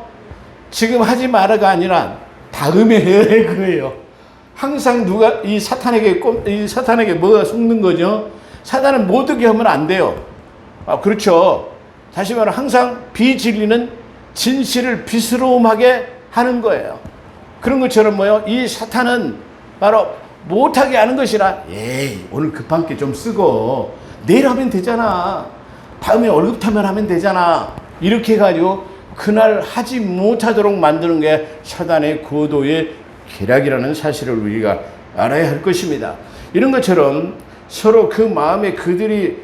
지금 하지 마라가 아니라 다음에 해야 할 거예요. 항상 이 사탄에게 뭐가 속는 거죠? 사단은 못 오게 하면 안 돼요. 그렇죠. 다시 말하면 항상 비진리는 진실을 비스러움하게 하는 거예요. 그런 것처럼 뭐요? 이 사탄은 바로 못하게 하는 것이라, 에이, 오늘 급한 게 좀 쓰고 내일 하면 되잖아, 다음에 월급 타면 하면 되잖아, 이렇게 해가지고 그날 하지 못하도록 만드는 게 사단의 고도의 계략이라는 사실을 우리가 알아야 할 것입니다. 이런 것처럼 서로 그 마음에 그들이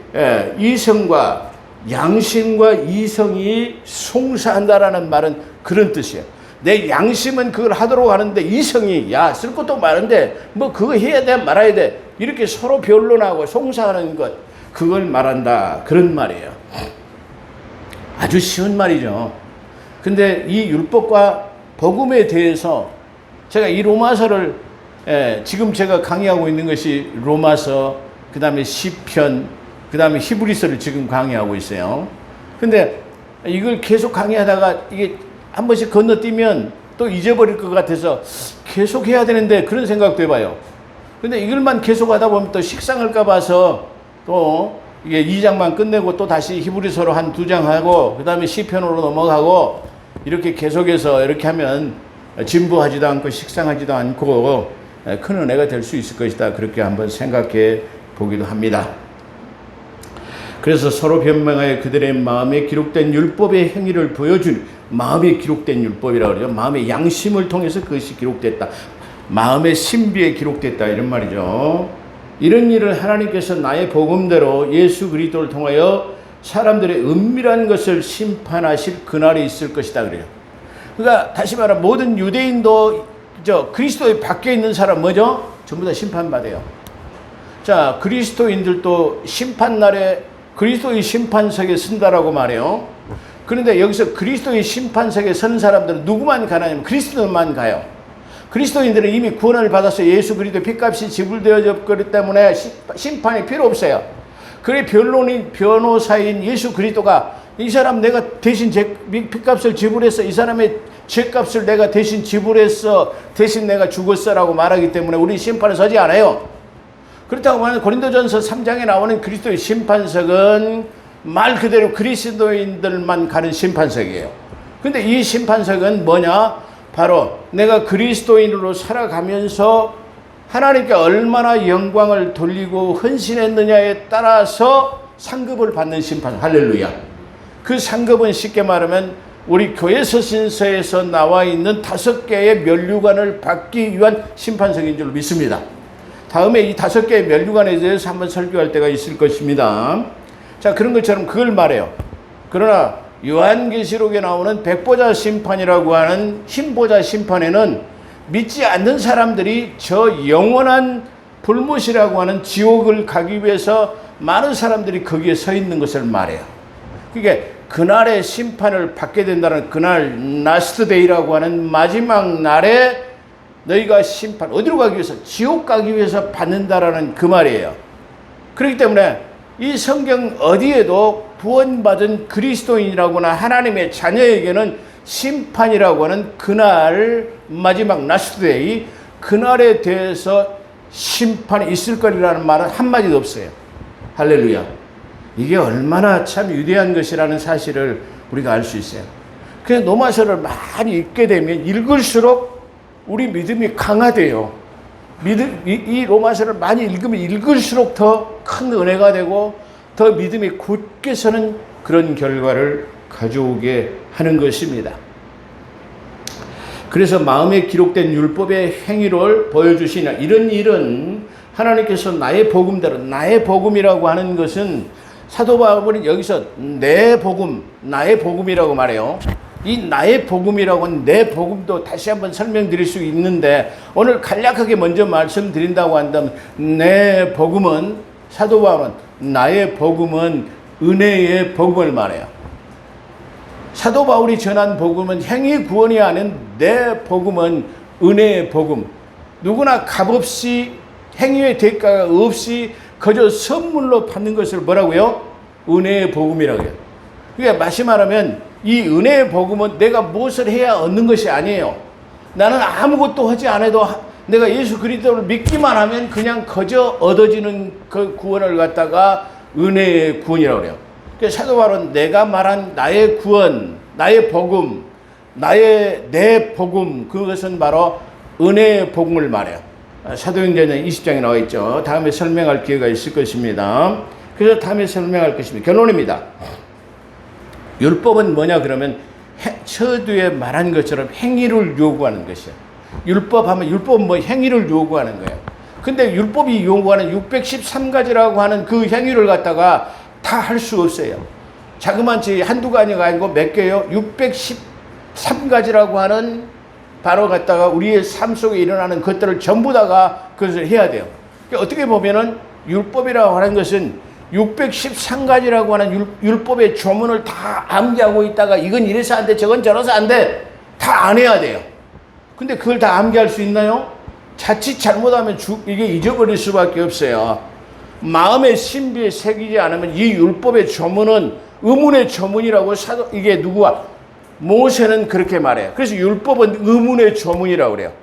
이성과 양심과 이성이 송사한다라는 말은 그런 뜻이에요. 내 양심은 그걸 하도록 하는데 이성이, 야, 쓸 것도 많은데 뭐 그거 해야 돼 말아야 돼, 이렇게 서로 변론하고 송사하는 것, 그걸 말한다 그런 말이에요. 아주 쉬운 말이죠. 근데 이 율법과 복음에 대해서 제가 이 로마서를, 지금 제가 강의하고 있는 것이 로마서, 그 다음에 시편, 그 다음에 히브리서를 지금 강의하고 있어요. 근데 이걸 계속 강의하다가 이게 한 번씩 건너뛰면 또 잊어버릴 것 같아서 계속 해야 되는데 그런 생각도 해봐요. 근데 이걸만 계속 하다 보면 또 식상할까 봐서 또 이게 2장만 끝내고 또 다시 히브리서로 한 2장 하고 그 다음에 시편으로 넘어가고 이렇게 계속해서 이렇게 하면 진부하지도 않고 식상하지도 않고 큰 은혜가 될 수 있을 것이다, 그렇게 한번 생각해 보기도 합니다. 그래서 서로 변명하여 그들의 마음에 기록된 율법의 행위를 보여준, 마음에 기록된 율법이라고 그러죠. 마음의 양심을 통해서 그것이 기록됐다, 마음의 신비에 기록됐다, 이런 말이죠. 이런 일을 하나님께서 나의 복음대로 예수 그리스도를 통하여 사람들의 은밀한 것을 심판하실 그날이 있을 것이다 그래요. 그러니까 다시 말하면 모든 유대인도 그리스도의 밖에 있는 사람 뭐죠? 전부 다 심판받아요. 자, 그리스도인들도 심판날에 그리스도의 심판석에 선다라고 말해요. 그런데 여기서 그리스도의 심판석에 선 사람들은 누구만 가냐면 그리스도만 가요. 그리스도인들은 이미 구원을 받아서 예수 그리스도의 핏값이 지불되어졌기 때문에 심판이 필요 없어요. 그래 변호사인 예수 그리스도가 이 사람 내가 대신 빚값을 지불했어. 이 사람의 죄값을 내가 대신 지불했어. 대신 내가 죽었어라고 말하기 때문에 우리 심판에 서지 않아요. 그렇다고 하면 고린도전서 3장에 나오는 그리스도의 심판석은 말 그대로 그리스도인들만 가는 심판석이에요. 근데 이 심판석은 뭐냐? 바로 내가 그리스도인으로 살아가면서 하나님께 얼마나 영광을 돌리고 헌신했느냐에 따라서 상급을 받는 심판. 할렐루야. 그 상급은 쉽게 말하면 우리 교회 서신서에서 나와 있는 5개의 면류관을 받기 위한 심판석인 줄 믿습니다. 다음에 이 5개의 면류관에 대해서 한번 설교할 때가 있을 것입니다. 자, 그런 것처럼 그걸 말해요. 그러나 요한계시록에 나오는 백보자 심판이라고 하는 흰보자 심판에는 믿지 않는 사람들이 저 영원한 불못이라고 하는 지옥을 가기 위해서 많은 사람들이 거기에 서 있는 것을 말해요. 그게 그날의 심판을 받게 된다는 그날 라스트 데이라고 하는 마지막 날에 너희가 심판, 어디로 가기 위해서? 지옥 가기 위해서 받는다라는 그 말이에요. 그렇기 때문에 이 성경 어디에도 구원받은 그리스도인이라거나 하나님의 자녀에게는 심판이라고 하는 그날 마지막 라스트 데이, 그날에 대해서 심판이 있을 거리라는 말은 한마디도 없어요. 할렐루야. 이게 얼마나 참 위대한 것이라는 사실을 우리가 알 수 있어요. 그래서 로마서를 많이 읽게 되면 읽을수록 우리 믿음이 강화돼요. 이 로마서를 많이 읽으면 읽을수록 더 큰 은혜가 되고 더 믿음이 굳게 서는 그런 결과를 가져오게 하는 것입니다. 그래서 마음에 기록된 율법의 행위를 보여주시나 이런 일은 하나님께서 나의 복음대로, 나의 복음이라고 하는 것은 사도 바울은 여기서 내 복음, 나의 복음이라고 말해요. 이 나의 복음이라고 하는 내 복음도 다시 한번 설명드릴 수 있는데 오늘 간략하게 먼저 말씀드린다고 한다면 내 복음은 사도 바울은 나의 복음은 은혜의 복음을 말해요. 사도 바울이 전한 복음은 행위 구원이 아닌 내 복음은 은혜의 복음. 누구나 값없이 행위의 대가가 없이 그저 선물로 받는 것을 뭐라고요? 은혜의 복음이라고 해요. 그러니까 다시 말하면 이 은혜의 복음은 내가 무엇을 해야 얻는 것이 아니에요. 나는 아무것도 하지 않아도 내가 예수 그리스도를 믿기만 하면 그냥 그저 얻어지는 그 구원을 갖다가 은혜의 구원이라고 그래요. 그래서 사도 바울은 내가 말한 나의 구원, 나의 복음, 내 복음, 그것은 바로 은혜의 복음을 말해요. 사도행전 20장에 나와 있죠. 다음에 설명할 기회가 있을 것입니다. 그래서 다음에 설명할 것입니다. 결론입니다. 율법은 뭐냐 그러면 서두에 말한 것처럼 행위를 요구하는 것이에요. 율법은 뭐 행위를 요구하는 거예요. 근데 율법이 요구하는 613가지라고 하는 그 행위를 갖다가 다 할 수 없어요. 자그마치 한두 가지가 아니고 몇 개요? 613가지라고 하는 바로 갖다가 우리의 삶 속에 일어나는 것들을 전부 다가 그것을 해야 돼요. 그러니까 어떻게 보면은 율법이라고 하는 것은 613가지라고 하는 율법의 조문을 다 암기하고 있다가 이건 이래서 안 돼, 저건 저래서 안 돼. 다 안 해야 돼요. 근데 그걸 다 암기할 수 있나요? 자칫 잘못하면 이게 잊어버릴 수밖에 없어요. 마음의 신비에 새기지 않으면 이 율법의 조문은 의문의 조문이라고 이게 누구와? 모세는 그렇게 말해요. 그래서 율법은 의문의 조문이라고 그래요.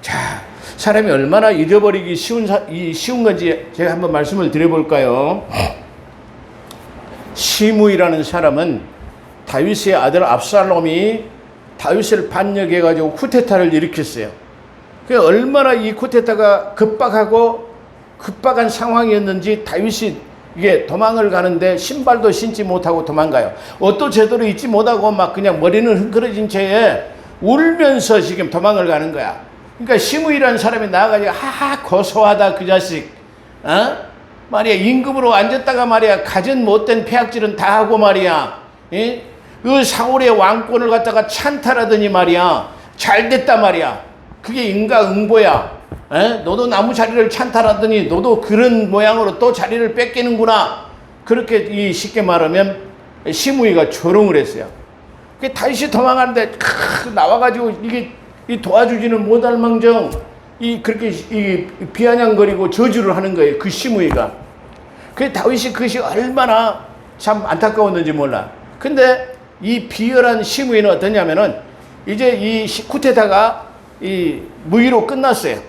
자, 사람이 얼마나 잊어버리기 쉬운 건지 제가 한번 말씀을 드려볼까요? 시므이라는 사람은 다윗의 아들 압살롬이 다윗을 반역해가지고 쿠데타를 일으켰어요. 그 얼마나 이 쿠데타가 급박한 상황이었는지 다윗이 이게 도망을 가는데 신발도 신지 못하고 도망가요. 옷도 제대로 입지 못하고 막 그냥 머리는 흥그러진 채에 울면서 지금 도망을 가는 거야. 그러니까 시므이라는 사람이 나와가지고 고소하다 그 자식. 말이야 임금으로 앉았다가 말이야 가진 못된 폐악질은 다 하고 말이야. 그 사울의 왕권을 갖다가 찬탈하더니 말이야 잘 됐다 말이야. 그게 인과응보야. 너도 나무 자리를 찬탈하더니 너도 그런 모양으로 또 자리를 뺏기는구나. 그렇게 쉽게 말하면 시므이가 조롱을 했어요. 다윗이 도망가는데 나와가지고 이게 도와주지는 못할 망정 그렇게 비아냥거리고 저주를 하는 거예요. 그 시므이가. 다윗이 그것이 얼마나 참 안타까웠는지 몰라. 근데 이 비열한 시므이는 어떠냐면은 이제 이 쿠데타가 이 무위로 끝났어요.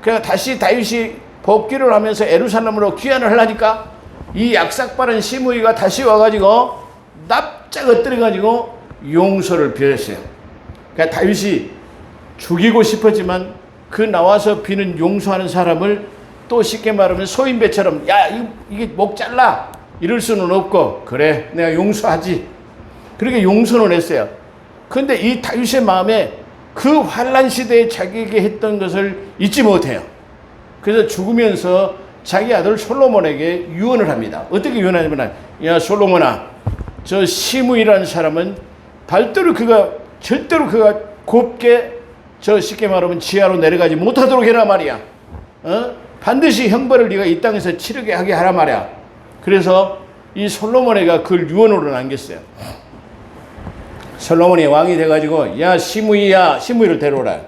그래서 다시 다윗이 복귀를 하면서 예루살렘으로 귀환을 하려니까 이 약삭빠른 시므이가 다시 와가지고 납작 엎드려가지고 용서를 빌었어요. 그러니까 다윗이 죽이고 싶었지만 그 나와서 비는 용서하는 사람을 또 쉽게 말하면 소인배처럼 야 이게 목 잘라 이럴 수는 없고 그래 내가 용서하지. 그렇게 용서는 했어요. 그런데 이 다윗의 마음에 그 환란 시대에 자기에게 했던 것을 잊지 못해요. 그래서 죽으면서 자기 아들 솔로몬에게 유언을 합니다. 어떻게 유언하냐면 야 솔로몬아 저 시므이라는 사람은 절대로 그가 곱게 저 쉽게 말하면 지하로 내려가지 못하도록 해라 말이야. 반드시 형벌을 네가 이 땅에서 치르게 하게 하라 말이야. 그래서 이 솔로몬이가 그걸 유언으로 남겼어요. 솔로몬이 왕이 돼가지고 야 시므이야 시므이를 데려오라.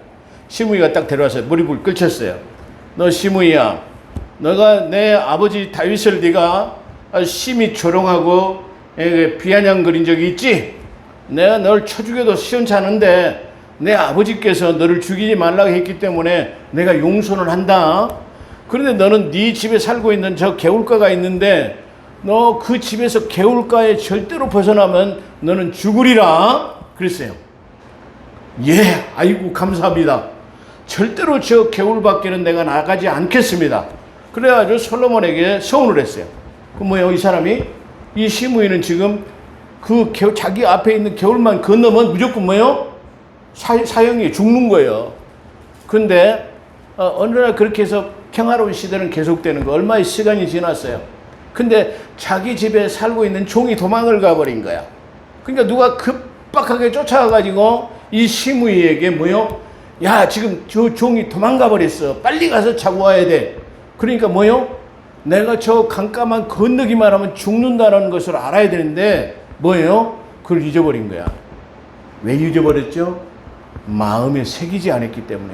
시므이가 딱 데려와서 머리불 끌쳤어요. 너 시므이야 너가 내 아버지 다윗을 네가 심히 조롱하고 비아냥거린 적이 있지? 내가 널 쳐 죽여도 시원치 않은데 내 아버지께서 너를 죽이지 말라고 했기 때문에 내가 용서는 한다. 그런데 너는 네 집에 살고 있는 저 개울가가 있는데 너 그 집에서 개울가에 절대로 벗어나면 너는 죽으리라 그랬어요. 예, 아이고 감사합니다. 절대로 저 개울 밖에는 내가 나가지 않겠습니다. 그래가지고 솔로몬에게 서운을 했어요. 그 뭐예요? 이 사람이 이 시므이는 지금 그 자기 앞에 있는 개울만 건너면 무조건 뭐예요? 사형이 죽는 거예요. 근데 어느 날 그렇게 해서 평화로운 시대는 계속되는 거 얼마의 시간이 지났어요. 근데 자기 집에 살고 있는 종이 도망을 가버린 거야. 그러니까 누가 급박하게 쫓아가가지고 이 시므이에게 뭐요? 야 지금 저 종이 도망가 버렸어. 빨리 가서 자고 와야 돼. 그러니까 뭐요? 내가 저 강가만 건너기만 하면 죽는다는 것을 알아야 되는데 뭐예요? 그걸 잊어버린 거야. 왜 잊어버렸죠? 마음에 새기지 않았기 때문에.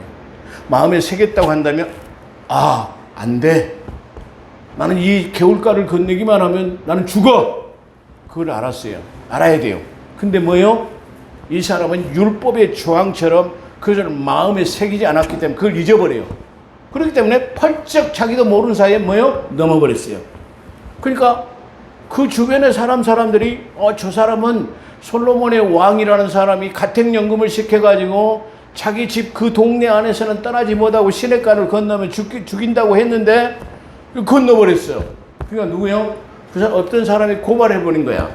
마음에 새겼다고 한다면 안 돼. 나는 이 개울가를 건너기만 하면 나는 죽어. 그걸 알았어요. 알아야 돼요. 근데 뭐요? 이 사람은 율법의 조항처럼 그것을 마음에 새기지 않았기 때문에 그걸 잊어버려요. 그렇기 때문에 펄쩍 자기도 모르는 사이에 뭐요? 넘어버렸어요. 그러니까 그 주변의 사람들이 저 사람은 솔로몬의 왕이라는 사람이 가택연금을 시켜가지고 자기 집 그 동네 안에서는 떠나지 못하고 시냇가를 건너면 죽인다고 했는데 건너버렸어요. 그러니까 누구요? 어떤 사람이 고발해버린 거야.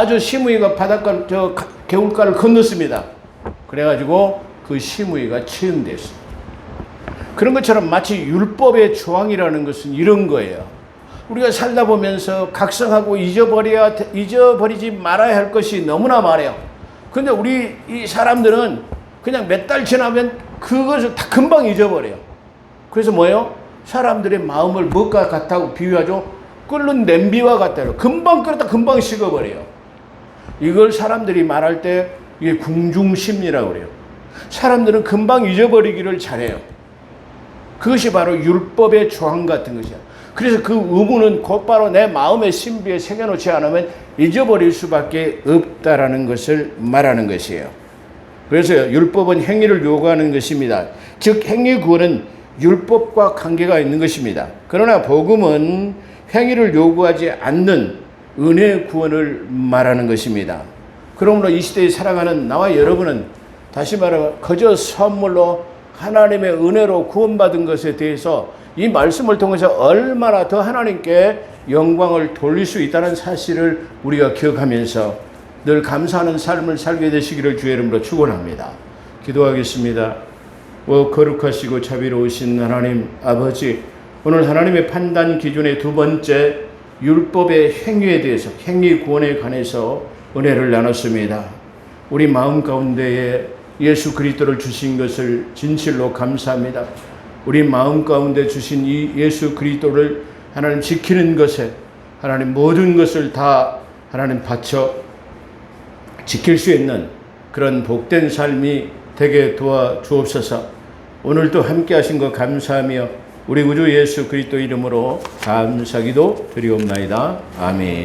저 시므이가 바닷가 저 개울가를 건넜습니다. 그래가지고 그 시므이가 처형됐어요. 그런 것처럼 마치 율법의 조항이라는 것은 이런 거예요. 우리가 살다 보면서 각성하고 잊어버리지 말아야 할 것이 너무나 많아요. 근데 우리 이 사람들은 그냥 몇 달 지나면 그것을 다 금방 잊어버려요. 그래서 뭐예요? 사람들의 마음을 무엇과 같다고 비유하죠? 끓는 냄비와 같다요. 금방 끓였다 금방 식어버려요. 이걸 사람들이 말할 때 이게 궁중심리라고 그래요. 사람들은 금방 잊어버리기를 잘해요. 그것이 바로 율법의 조항 같은 것이야. 그래서 그 의무는 곧바로 내 마음의 신비에 새겨놓지 않으면 잊어버릴 수밖에 없다라는 것을 말하는 것이에요. 그래서 율법은 행위를 요구하는 것입니다. 즉 행위 구원은 율법과 관계가 있는 것입니다. 그러나 복음은 행위를 요구하지 않는 은혜 구원을 말하는 것입니다. 그러므로 이 시대에 살아가는 나와 여러분은 다시 말하면 거저 선물로 하나님의 은혜로 구원받은 것에 대해서 이 말씀을 통해서 얼마나 더 하나님께 영광을 돌릴 수 있다는 사실을 우리가 기억하면서 늘 감사하는 삶을 살게 되시기를 주의 이름으로 축원합니다. 기도하겠습니다. 거룩하시고 자비로우신 하나님 아버지, 오늘 하나님의 판단 기준의 두 번째 율법의 행위에 대해서 행위 구원에 관해서 은혜를 나눴습니다. 우리 마음 가운데에 예수 그리스도를 주신 것을 진실로 감사합니다. 우리 마음 가운데 주신 이 예수 그리스도를 하나님 지키는 것에 하나님 모든 것을 다 하나님 바쳐 지킬 수 있는 그런 복된 삶이 되게 도와주옵소서. 오늘도 함께 하신 것 감사하며 우리 구주 예수 그리스도 이름으로 감사기도 드리옵나이다. 아멘.